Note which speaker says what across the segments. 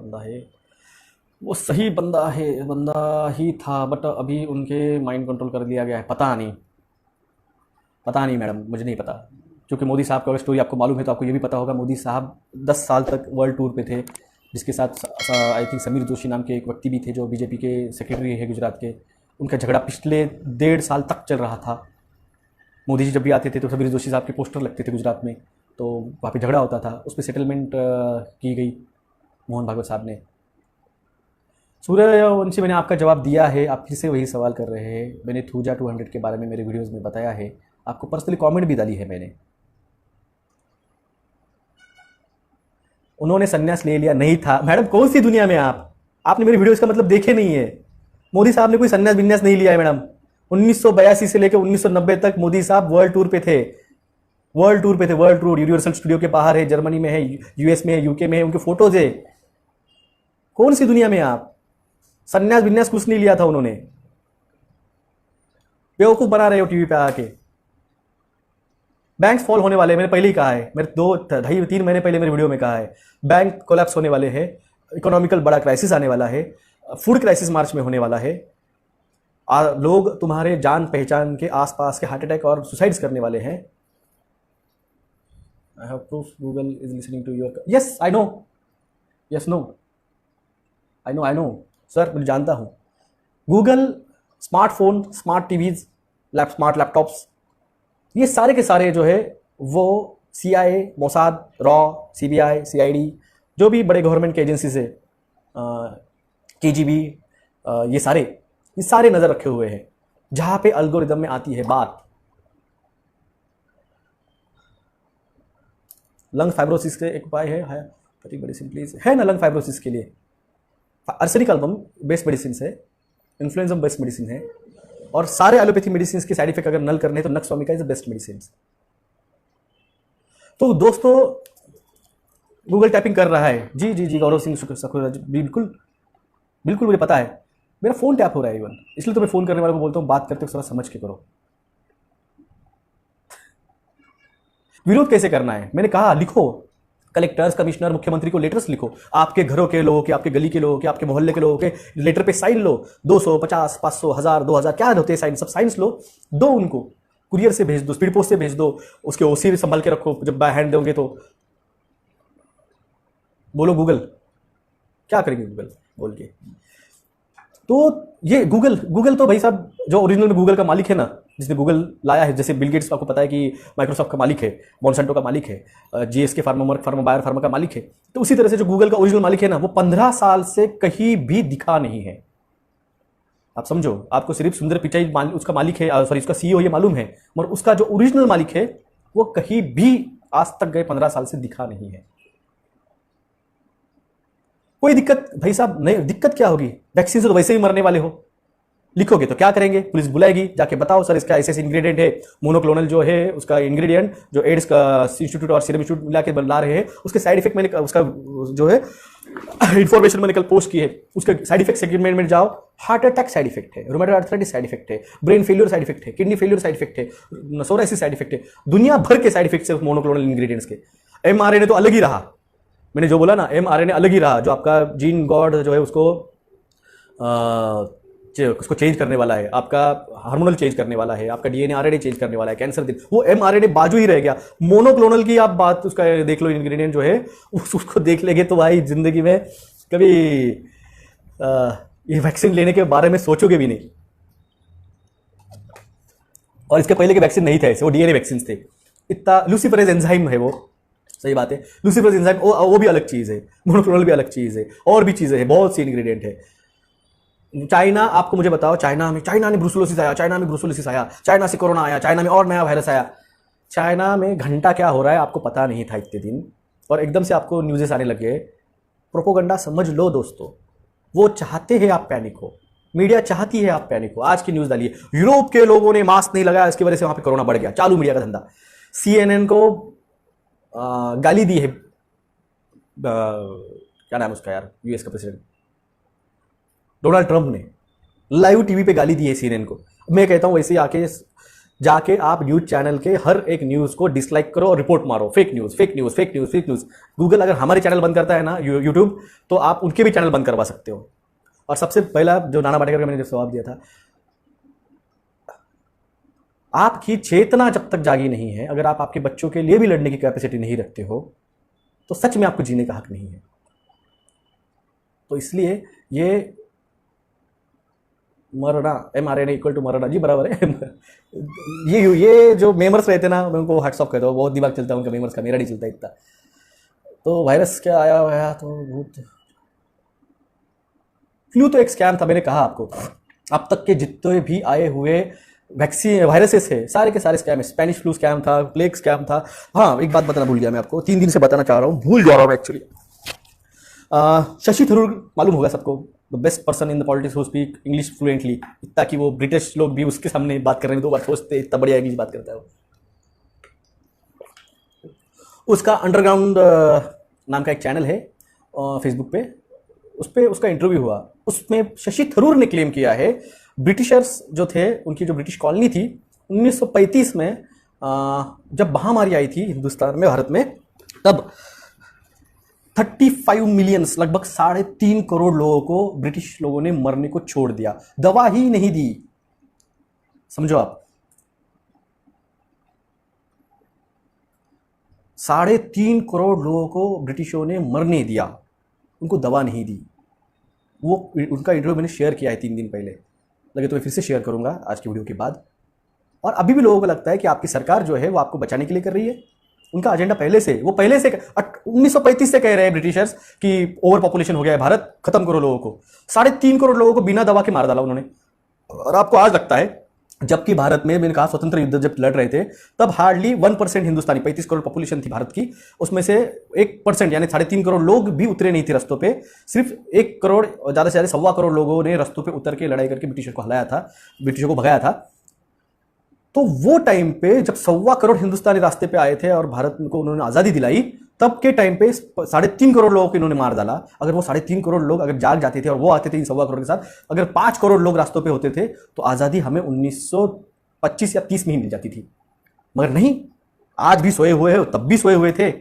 Speaker 1: बंदा है, वो सही बंदा है, बंदा ही था, बट अभी उनके माइंड कंट्रोल कर दिया गया है। पता नहीं मैडम, मुझे नहीं पता। क्योंकि मोदी साहब का अगर स्टोरी आपको मालूम है तो आपको ये भी पता होगा, मोदी साहब 10 साल तक वर्ल्ड टूर पे थे, जिसके साथ आई थिंक समीर जोशी नाम के एक व्यक्ति भी थे जो बीजेपी के सेक्रेटरी है गुजरात के। उनका झगड़ा पिछले 1.5 साल तक चल रहा था। मोदी जी जब भी आते थे तो समीर जोशी साहब के पोस्टर लगते थे गुजरात में, तो वहाँ पे झगड़ा होता था, उस पर सेटलमेंट की गई मोहन भागवत साहब ने। सूर्यवंशी, मैंने आपका जवाब दिया है, आप फिर से वही सवाल कर रहे हैं। मैंने थूजा 200 के बारे में मेरे वीडियोस में बताया है, आपको पर्सनली कमेंट भी डाली है मैंने। उन्होंने संन्यास ले लिया, नहीं था मैडम। कौन सी दुनिया में आपने मेरे वीडियोस का मतलब देखे नहीं है। मोदी साहब ने कोई संन्यास विन्यास नहीं लिया है मैडम। 1982 से लेकर 1990 तक मोदी साहब वर्ल्ड टूर पे थे। वर्ल्ड टूर यूनिवर्सल स्टूडियो के बाहर है, जर्मनी में है, यूएस में है, यूके में है, उनके फोटोज है। कौन सी दुनिया में आप? संन्यास विन्यास कुछ नहीं लिया था उन्होंने। बेवकूफ बना रहे हो टीवी पे आके। बैंक फॉल होने वाले हैं, मैंने पहले ही कहा है, मेरे 2-2.5-3 महीने पहले मेरे वीडियो में कहा है। बैंक कोलैप्स होने वाले हैं, इकोनॉमिकल बड़ा क्राइसिस आने वाला है, फूड क्राइसिस मार्च में होने वाला है। लोग तुम्हारे जान पहचान के आसपास के हार्ट अटैक और सुसाइड्स करने वाले हैं। I have proof Google is listening to your. Yes I know, yes no, I know sir, मैं जानता हूँ। Google, smartphone, smart TVs, smart laptops, ये सारे के सारे जो है वो CIA, मोसाद, रॉ, CBI, CID, जो भी बड़े गवर्नमेंट के एजेंसीज है, KGB, ये सारे नज़र रखे हुए हैं जहाँ पे एल्गोरिदम में आती है बात। लंग फाइब्रोसिस के एक उपाय है मेडिसिन प्लीज, है ना? लंग फाइब्रोसिस के लिए आर्सेनिक एल्बम बेस्ट मेडिसिन है, इन्फ्लुएंजा बेस्ट मेडिसिन है, और सारे एलोपैथी मेडिसिन के साइड इफेक्ट अगर नल करने हैं तो नक्स ओमिका इज द बेस्ट मेडिसिन। तो दोस्तों, गूगल टाइपिंग कर रहा है। जी गौरव सिंह सखुरा, बिल्कुल मुझे पता है। मेरा फोन टैप हो रहा है इवन, इसलिए तो मैं फोन करने वाले को बोलता हूँ बात करते थोड़ा समझ के करो। विरोध कैसे करना है मैंने कहा, लिखो, कलेक्टर्स, कमिश्नर, मुख्यमंत्री को लेटर्स लिखो। आपके घरों के लोगों के, आपके गली के लोगों के, आपके मोहल्ले के लोगों के लेटर पे साइन लो। 200, 50, 500, 1000, 2000 क्या होते हैं साइन, सब साइंस लो, दो उनको, कुरियर से भेज दो, स्पीड पोस्ट से भेज दो, उसके OC संभाल के रखो। जब बाय हैंड दोगे तो बोलो गूगल क्या करेंगे, गूगल बोल के। तो ये गूगल तो भाई साहब जो ओरिजिनल में गूगल का मालिक है ना, जिसने गूगल लाया है, जैसे बिल गेट्स आपको पता है कि माइक्रोसॉफ्ट का मालिक है, मॉन्सेंटो का मालिक है, GSK फार्मा, बायर फार्मा का मालिक है। तो उसी तरह से जो गूगल का ओरिजिनल मालिक है ना, वो 15 साल से कहीं भी दिखा नहीं है। आप समझो, आपको सिर्फ सुंदर पिचाई उसका मालिक है, सॉरी उसका CEO ये मालूम है, मगर उसका जो ओरिजिनल मालिक है वो कहीं भी आज तक गए 15 साल से दिखा नहीं है। कोई दिक्कत भाई साहब नहीं, दिक्कत क्या होगी? वैक्सीन से तो वैसे ही मरने वाले हो। लिखोगे तो क्या करेंगे? पुलिस बुलाएगी, जाके बताओ सर इसका ऐसे इंग्रेडिएंट है, मोनोक्लोनल जो है उसका इंग्रेडिएंट, जो एड्स का इंस्टीट्यूट और सीरम इंस्टीट्यूट मिला के बना रहे हैं, उसके साइड इफेक्ट मैंने उसका जो है इंफॉर्मेशन मैंने कल पोस्ट की है। उसके साइड इफेक्ट सेगमेंट में जाओ, हार्ट अटैक साइड इफेक्ट है, रूमेटॉइड आर्थराइटिस साइड इफेक्ट है, ब्रेन फेलियर साइड इफेक्ट है, किडनी फेलियर साइड इफेक्ट है, सोराइसिस साइड इफेक्ट है, दुनिया भर के साइड इफेक्ट है मोनोक्लोनल इंग्रेडिएंट्स के। mRNA तो अलग ही रहा, मैंने जो बोला ना, mRNA अलग ही रहा, जो आपका जीन गॉड जो है उसको चेंज करने वाला है, आपका हार्मोनल चेंज करने वाला है, आपका DNA RNA चेंज करने वाला है, कैंसर दिन, वो mRNA बाजू ही रह गया। मोनोक्लोनल की आप बात उसका देख लो, इंग्रेडिएंट जो है उसको देख लेंगे तो भाई जिंदगी में कभी ये वैक्सीन लेने के बारे में सोचोगे भी नहीं। और इसके पहले के वैक्सीन नहीं थे ऐसे, वो DNA वैक्सीन थे। इतना लूसिफरेज एंजाइम है वो, सही बात है, लूसिफरेज एंजाइम वो भी अलग चीज है, मोनोक्लोनल भी अलग चीज है, और भी चीजें हैं, बहुत सी इंग्रेडिएंट है। चाइना, आपको मुझे बताओ, चाइना ने ब्रूसेलोसिस आया, चाइना से कोरोना आया, चाइना में और नया वायरस आया। चाइना में घंटा क्या हो रहा है आपको पता नहीं था इतने दिन, और एकदम से आपको न्यूज़ेस आने लगे। प्रोपोगंडा समझ लो दोस्तों, वो चाहते हैं आप पैनिक हो, मीडिया चाहती है आप पैनिक हो। आज की न्यूज़ डालिए, यूरोप के लोगों ने मास्क नहीं लगाया, इसकी वजह से वहां पे कोरोना बढ़ गया, चालू मीडिया का धंधा। CNN को गाली दी है, क्या नाम उसका यार, US का प्रेसिडेंट डोनाल्ड ट्रंप ने लाइव टीवी पे गाली दी है CNN को। मैं कहता हूं वैसे ही आके जाके आप न्यूज़ चैनल के हर एक न्यूज़ को डिसलाइक करो और रिपोर्ट मारो, fake news, fake news, fake news, fake news. Google अगर हमारे चैनल बंद करता है ना, यूट्यूब, तो आप उनके भी चैनल बंद करवा सकते हो। और सबसे पहला जो नाना पाटेकर का मैंने जो जवाब दिया था, आपकी चेतना जब तक जागी नहीं है, अगर आप आपके बच्चों के लिए भी लड़ने की कैपेसिटी नहीं रखते हो, तो सच में आपको जीने का हक नहीं है। तो इसलिए ये मरना, mRNA इक्वल टू मरना, जी बराबर है। ये जो मेमर्स रहते ना, मैं उनको हट्स ऑफ कहता हूँ, बहुत दिमाग चलता है उनका मेमर्स का, मेरा नहीं चलता इतना। तो वायरस क्या आया हुआ, तो बहुत फ्लू तो एक स्कैम था, मैंने कहा आपको। अब तक के जितने भी आए हुए वैक्सीन वायरसेस है, सारे के सारे स्कैम है। स्पेनिश फ्लू स्कैम था, प्लेग स्कैम था। हाँ, एक बात बताना भूल गया मैं आपको, 3 दिन से बताना चाह रहा हूँ, भूल जा रहा हूँ एक्चुअली। शशि थरूर मालूम होगा सबको, the best person in the politics who speak English fluently, इतना कि वो ब्रिटिश लोग भी उसके सामने बात करने में 2 बार सोचते, इतना बढ़िया इंग्लिश बात करता है वो। उसका अंडरग्राउंड नाम का एक चैनल है फेसबुक पे, उस पर उसका इंटरव्यू हुआ। उसमें शशि थरूर ने क्लेम किया है, ब्रिटिशर्स जो थे, उनकी जो ब्रिटिश कॉलोनी थी, 1935 में जब महामारी आई थी हिंदुस्तान में, भारत में, तब 35 मिलियंस, लगभग 3.5 करोड़ लोगों को ब्रिटिश लोगों ने मरने को छोड़ दिया, दवा ही नहीं दी। समझो आप, 3.5 करोड़ लोगों को ब्रिटिशों ने मरने दिया, उनको दवा नहीं दी। वो उनका इंटरव्यू मैंने शेयर किया है 3 दिन पहले, लगे तो मैं फिर से शेयर करूंगा आज की वीडियो के बाद। और अभी भी लोगों को लगता है कि आपकी सरकार जो है वो आपको बचाने के लिए कर रही है। उनका एजेंडा पहले से 1935 से कह रहे हैं ब्रिटिशर्स कि ओवर पॉपुलेशन हो गया है भारत, खत्म करो लोगों को। 3.5 करोड़ लोगों को बिना दवा के मार डाला उन्होंने। और आपको आज लगता है, जबकि भारत में, मैंने कहा, स्वतंत्र युद्ध जब लड़ रहे थे, तब हार्डली 1% हिंदुस्तानी, 35 करोड़ पॉपुलेशन थी भारत की, उसमें से 1% यानी 3.5 करोड़ लोग भी उतरे नहीं थे रस्तों पे। सिर्फ 1 करोड़, ज्यादा से ज्यादा 1.25 करोड़ लोगों ने रस्तों पे उतर के लड़ाई करके ब्रिटिशर को हराया था, ब्रिटिशों को भगाया था। तो वो टाइम पे जब 1.25 करोड़ हिंदुस्तानी रास्ते पे आए थे और भारत को उन्होंने आजादी दिलाई, तब के टाइम पे 3.5 करोड़ लोगों को इन्होंने मार डाला। अगर वो 3.5 करोड़ लोग अगर जाग जाते थे और वो आते थे इन 1.25 करोड़ के साथ, अगर 5 करोड़ लोग रास्तों पे होते थे, तो आजादी हमें 1925 या 30 में ही मिल जाती थी। मगर नहीं, आज भी सोए हुए हो, तब भी सोए हुए थे।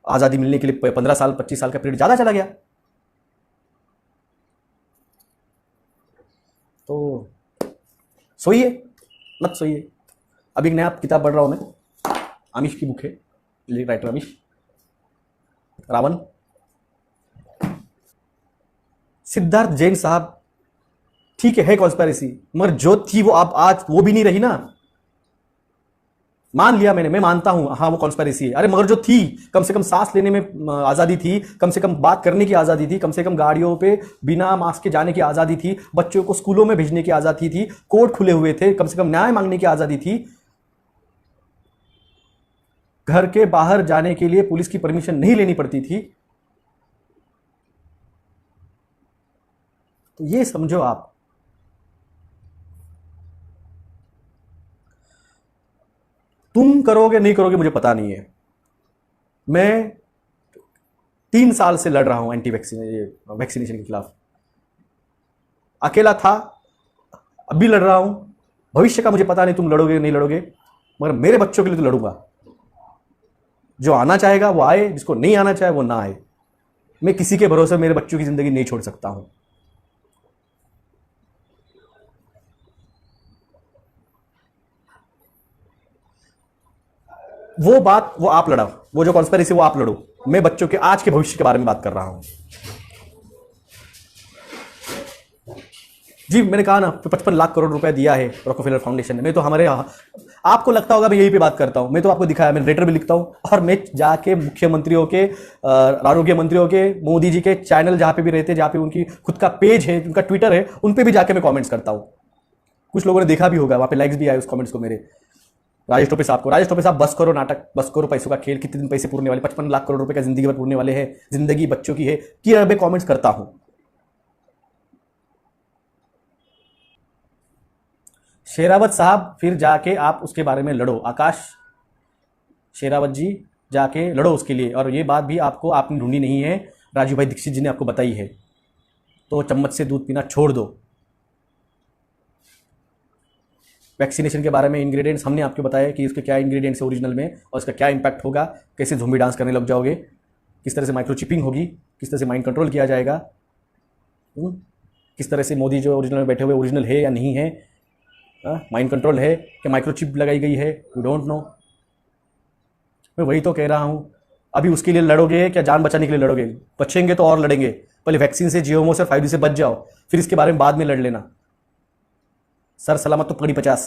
Speaker 1: आजादी मिलने के लिए 15 साल 25 साल का पीरियड ज्यादा चला गया। तो सोइए, मत सोइए। अभी एक नया किताब पढ़ रहा हूं मैं, आमिश की बुक है, राइटर आमिश रावण। सिद्धार्थ जैन साहब, ठीक है कॉन्स्पिरेसी, मगर जो थी वो आप आज वो भी नहीं रही ना। मान लिया मैंने, मैं मानता हूं, हाँ वो कॉन्स्पिरेसी है। अरे मगर जो थी, कम से कम सांस लेने में आजादी थी, कम से कम बात करने की आजादी थी, कम से कम गाड़ियों पे बिना मास्क के जाने की आजादी थी, बच्चों को स्कूलों में भेजने की आजादी थी, कोर्ट खुले हुए थे, कम से कम न्याय मांगने की आजादी थी, घर के बाहर जाने के लिए पुलिस की परमिशन नहीं लेनी पड़ती थी। तो ये समझो आप, तुम करोगे नहीं करोगे मुझे पता नहीं है। मैं 3 साल से लड़ रहा हूं वैक्सीनेशन के खिलाफ। अकेला था, अभी लड़ रहा हूं। भविष्य का मुझे पता नहीं तुम लड़ोगे नहीं लड़ोगे, मगर मेरे बच्चों के लिए तो लड़ूंगा। जो आना चाहेगा वो आए, जिसको नहीं आना चाहे वो ना आए। मैं किसी के भरोसे मेरे बच्चों की जिंदगी नहीं छोड़ सकता हूं। वो बात वो आप लड़ो, वो जो कॉन्स्पिरेसी वो आप लड़ो। मैं बच्चों के आज के भविष्य के बारे में बात कर रहा हूं। जी, मैंने कहा ना, 55 लाख करोड़ रुपए दिया है रॉकफेलर फाउंडेशन ने। मैं तो हमारे, आपको लगता होगा मैं यही पे बात करता हूं, मैं तो आपको दिखाया, मैं लेटर भी लिखता हूं, और मैं जाके मुख्यमंत्रियों के, आरोग्य मंत्रियों के, मोदी जी के चैनल जहां पे भी रहते, जहां पे उनकी खुद का पेज है, उनका ट्विटर है, उन पे भी जाके मैं कमेंट्स करता हूं। कुछ लोगों ने देखा भी होगा, वहां पे लाइक्स भी आए उस कमेंट्स को मेरे। राजेश टोपे साहब को, राजेश टोपे साहब बस करो नाटक, बस करो पैसों का खेल, कितने दिन पैसे पूरने वाले, 55 लाख करोड़ रुपए का जिंदगी भर पूरने वाले हैं, जिंदगी बच्चों की है, कि मैं कमेंट्स करता हूं। शेरावत साहब, फिर जाके आप उसके बारे में लड़ो, आकाश शेरावत जी, जाके लड़ो उसके लिए। और ये बात भी आपको, आपने ढूंढी नहीं है, राजू भाई दीक्षित जी ने आपको बताई है। तो चम्मच से दूध पीना छोड़ दो। वैक्सीनेशन के बारे में इंग्रेडिएंट्स हमने आपको बताया कि उसके क्या इंग्रेडिएंट्स है ओरिजिनल में और उसका क्या इम्पैक्ट होगा, कैसे ज़ोंबी डांस करने लग जाओगे, किस तरह से माइक्रोचिपिंग होगी, किस तरह से माइंड कंट्रोल किया जाएगा, किस तरह से मोदी जो ओरिजिनल में बैठे हुए ओरिजिनल है या नहीं है, माइंड कंट्रोल है कि माइक्रोचिप लगाई गई है, यू डोंट नो। मैं वही तो कह रहा हूँ, अभी उसके लिए लड़ोगे क्या जान बचाने के लिए लड़ोगे? बचेंगे तो और लड़ेंगे, पहले वैक्सीन से, जीओमो से, 5G से बच जाओ, फिर इसके बारे में बाद में लड़ लेना। सर सलामत तो पकड़ी 50,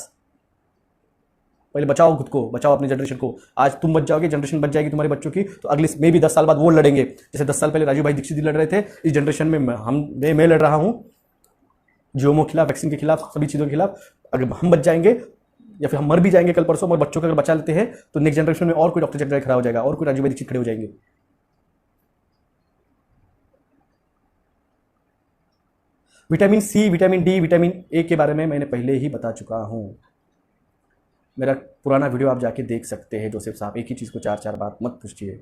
Speaker 1: पहले बचाओ खुद को, बचाओ अपने जनरेशन को। आज तुम बच जाओगे, जनरेशन बच जाएगी तुम्हारे बच्चों की, तो अगले में भी 10 साल बाद वो लड़ेंगे। जैसे 10 साल पहले राजू भाई दीक्षित जी लड़ रहे थे, इस जनरेशन में मैं लड़ रहा हूँ जीओमो के खिलाफ, वैक्सीन के खिलाफ, सभी चीज़ों के खिलाफ। अगर हम बच जाएंगे या फिर हम मर भी जाएंगे कल परसों, मगर बच्चों को अगर बचा लेते हैं तो नेक्स्ट जनरेशन में और कोई डॉक्टर जनरेट खड़ा हो जाएगा, और कोई राजू भाई दीक्षित खड़े हो जाएंगे। Vitamin C, vitamin D, vitamin A के बारे में मैंने पहले ही बता चुका हूँ। मेरा पुराना वीडियो आप जाके देख सकते हैं। जोसेफ साहब, एक ही चीज़ को 4-4 बार मत पूछिए।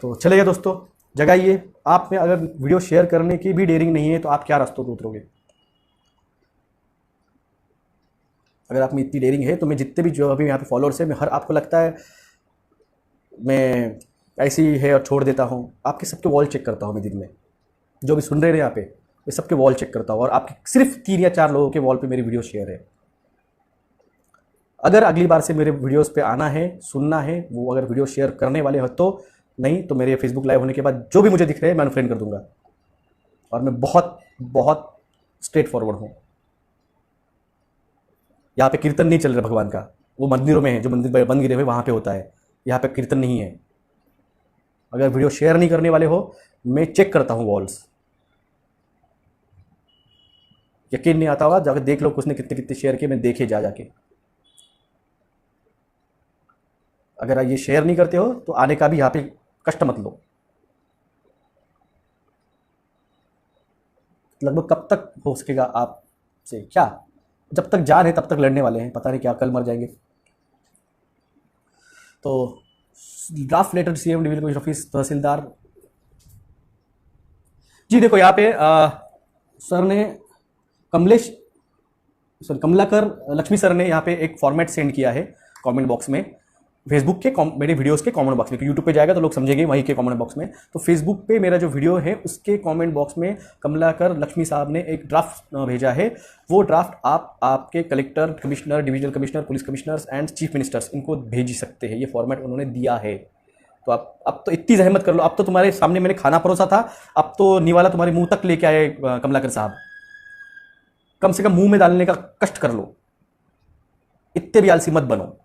Speaker 1: तो चलेगा दोस्तों, जगाइए। आप में अगर वीडियो शेयर करने की भी डेयरिंग नहीं है तो आप क्या रास्तों पर उतरोगे? अगर आप में इतनी डेयरिंग है तो मैं जितने भी जो अभी यहाँ पे फॉलोअर्स है, मैं हर, आपको लगता है मैं ऐसी ही है और छोड़ देता हूँ, आपके सबके वॉल चेक करता हूँ मैं दिन में, जो भी सुन रहे हैं यहाँ पे, मैं सबके वॉल चेक करता हूँ और आपके सिर्फ 3 या 4 लोगों के वॉल पे मेरी वीडियो शेयर है। अगर अगली बार से मेरे वीडियोस पे आना है, सुनना है, वो अगर वीडियो शेयर करने वाले हो तो, नहीं तो मेरे फेसबुक लाइव होने के बाद जो भी मुझे दिख रहे हैं मैं अनफ्रेंड कर दूंगा। और मैं बहुत बहुत स्ट्रेट फॉरवर्ड हूँ। यहाँ पे कीर्तन नहीं चल रहा भगवान का, वो मंदिरों में है, जो मंदिर बंद गिरे हुए वहाँ पे होता है, यहाँ पे कीर्तन नहीं है। अगर वीडियो शेयर नहीं करने वाले हो, मैं चेक करता हूँ वॉल्स। यकीन नहीं आता होगा, जाकर देख लो उसने कितने कितने शेयर किए, मैं देखे जा जाके। अगर ये शेयर नहीं करते हो तो आने का भी यहाँ पे कष्ट मत लो। लगभग कब तक हो सकेगा आपसे? क्या, जब तक जान है तब तक लड़ने वाले हैं, पता नहीं क्या कल मर जाएंगे। तो draft letter CM division commissioner office, tehsildar ji, देखो यहाँ पे सर ने कमलाकर लक्ष्मी सर ने यहाँ पे एक फॉर्मेट सेंड किया है कमेंट बॉक्स में, फेसबुक के मेरे वीडियोस के कमेंट बॉक्स में। यूट्यूब पे जाएगा तो लोग समझेंगे वहीं के कमेंट बॉक्स में। तो फेसबुक पे मेरा जो वीडियो है उसके कमेंट बॉक्स में कमलाकर लक्ष्मी साहब ने एक ड्राफ्ट भेजा है। वो ड्राफ्ट आप आपके collector, commissioner, divisional commissioner, police commissioners and chief ministers इनको भेज सकते हैं। ये फॉर्मेट उन्होंने दिया है। तो आप अब तो इतनी जहमत कर लो, अब तो तुम्हारे सामने मैंने खाना परोसा था, अब तो निवाला तुम्हारे मुंह तक लेके आए कमलाकर साहब। कम से कम मुंह में डालने का कष्ट कर लो, इतने भी आलसी मत बनो।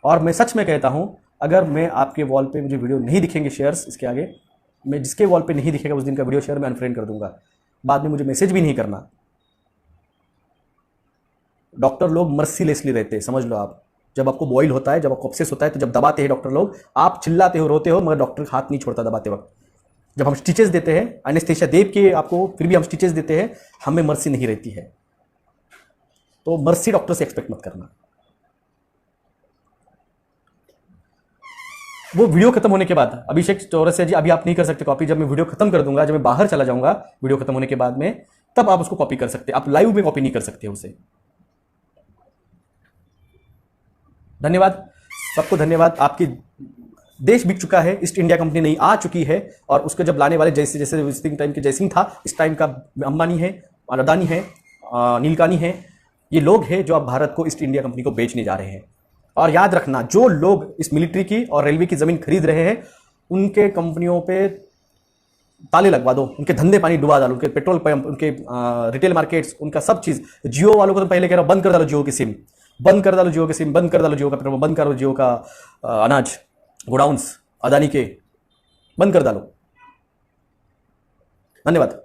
Speaker 1: और मैं सच में कहता हूं, अगर मैं आपके वॉल पे मुझे वीडियो नहीं दिखेंगे शेयर्स, इसके आगे मैं जिसके वॉल पे नहीं दिखेगा उस दिन का वीडियो शेयर मैं अनफ्रेंड कर दूंगा। बाद में मुझे मैसेज भी नहीं करना। डॉक्टर लोग मर्सीलेसली रहते हैं, समझ लो आप। जब आपको बॉइल होता है, जब आपको ऑब्सेस होता है, तो जब दबाते हैं डॉक्टर लोग, आप चिल्लाते हो, रोते हो, मगर डॉक्टर हाथ नहीं छोड़ता दबाते वक्त। जब हम स्टिचेस देते हैं, एनेस्थेसिया देव के आपको, फिर भी हम स्टिचेस देते हैं, हमें मर्सी नहीं रहती है। तो मर्सी डॉक्टर से एक्सपेक्ट मत करना। वो वीडियो खत्म होने के बाद, अभिषेक चौरसिया जी, अभी आप नहीं कर सकते कॉपी, जब मैं वीडियो खत्म कर दूंगा, जब मैं बाहर चला जाऊंगा वीडियो खत्म होने के बाद में, तब आप उसको कॉपी कर सकते हैं। आप लाइव में कॉपी नहीं कर सकते उसे। धन्यवाद सबको, धन्यवाद। आपकी देश बिक चुका है, ईस्ट इंडिया कंपनी नहीं आ चुकी है, और उसको जब लाने वाले जैसे जैसे विजिटिंग टाइम के जयसिंह था, इस टाइम का अंबानी है, अडानी है, नीलकानी है। ये लोग हैं जो अब भारत को ईस्ट इंडिया कंपनी को बेचने जा रहे हैं। और याद रखना, जो लोग इस मिलिट्री की और रेलवे की जमीन खरीद रहे हैं, उनके कंपनियों पे ताले लगवा दो, उनके धंधे पानी डुबा डालो, उनके पेट्रोल पंप, उनके रिटेल मार्केट्स, उनका सब चीज। जियो वालों को तो पहले कह रहा हूं, बंद कर डालो जियो की सिम, बंद कर डालो जियो की सिम, बंद कर डालो जियो का पेट्रोल, बंद करो जियो का अनाज गोडाउंस, अदानी के बंद कर डालो। धन्यवाद।